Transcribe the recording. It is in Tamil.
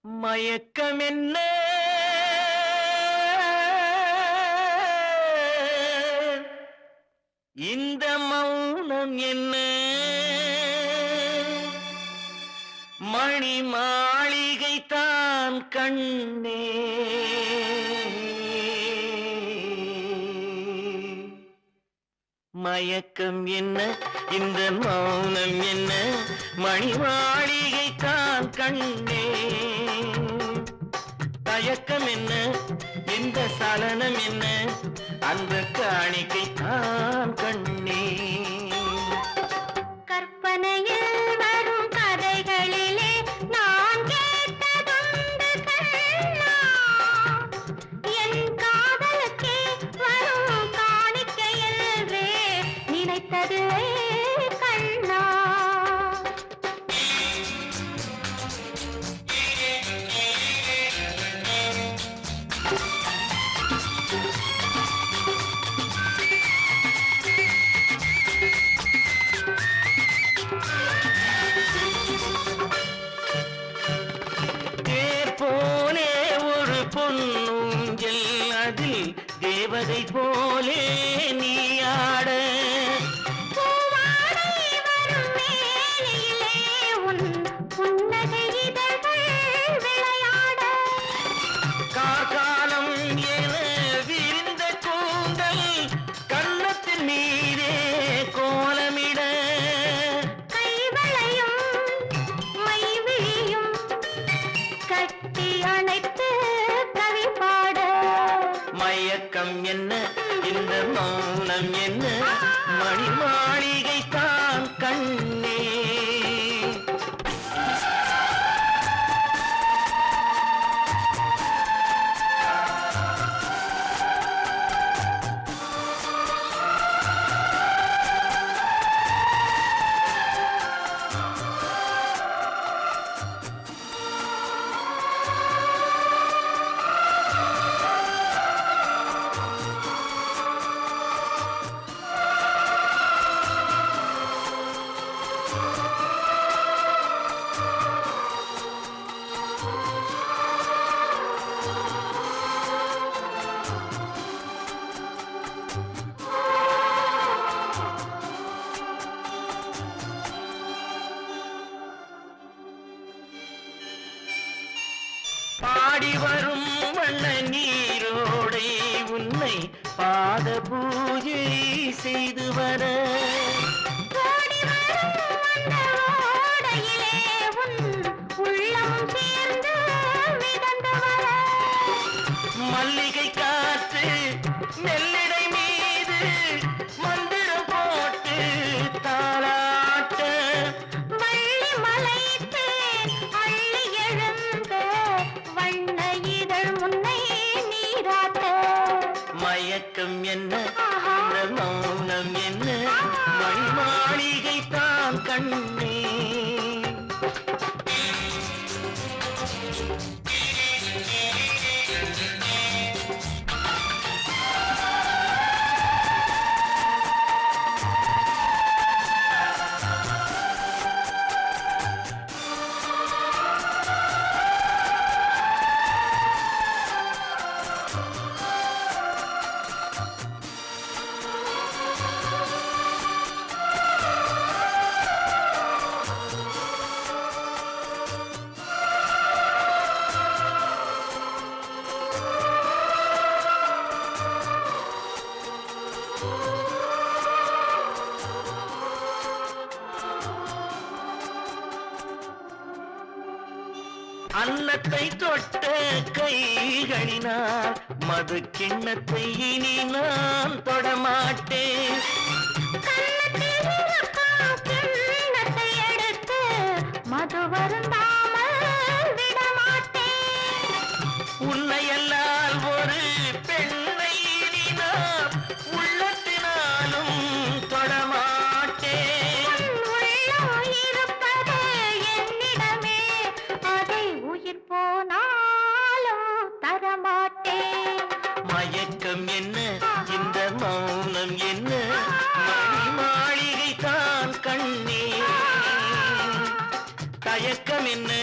மயக்கம் என்ன இந்த மௌனம் என்ன மணி மாளிகை தான் கண்ணே மயக்கம் என்ன இந்த மௌனம் என்ன மணி மாளிகை தான் கண்ணே தயக்கம் என்ன இந்த சலனம் என்ன அந்த காணிக்கை தான் கண்ணே கற்பனையில் வரும் கதைகளிலே நான் கேட்டதுண்டு கண்ணா என் காதலுக்கே வரும் காணிக்கை என்றே நினைத்தது கண்ணா போலே ஒரு பொன்னூஞ்சல் அதில் தேவதை போலே நீயாட காலம் என விரிந்த கூந்தல் கன்னத்தின் மீதே கோலமிட கட்டி அணைத்து கவி பாட மயக்கம் என்ன இந்த மௌனம் என்ன மணி மாளிகை தான் கண்ணே பாடி வரும் வண்ண நீரோடை உன்னை பாத பூஜை செய்து வர மல்லிகை காற்று நெல்லிடை மீது மந்திரம் போட்டு தாளாட்ட மயக்கம் என்ன இந்த மௌனம் என்ன மணி மாளிகை தான் கண்ணே அன்னத்தை தொட்ட கைகளினால் மது கிண்ணத்தை இனி நான் தொடமாட்டேன் மது வருந்தாமல் விடமாட்டேன் உன்னையல்லால் ஒரு பெண்ணை இனி நான் உள்ளத்தினாலும் தொடமாட்டேன் இருப்பது என்னிடமே மயக்கம் என்ன இந்த மௌனம் என்ன மணி மாளிகை தான் கண்ணே தயக்கம் என்ன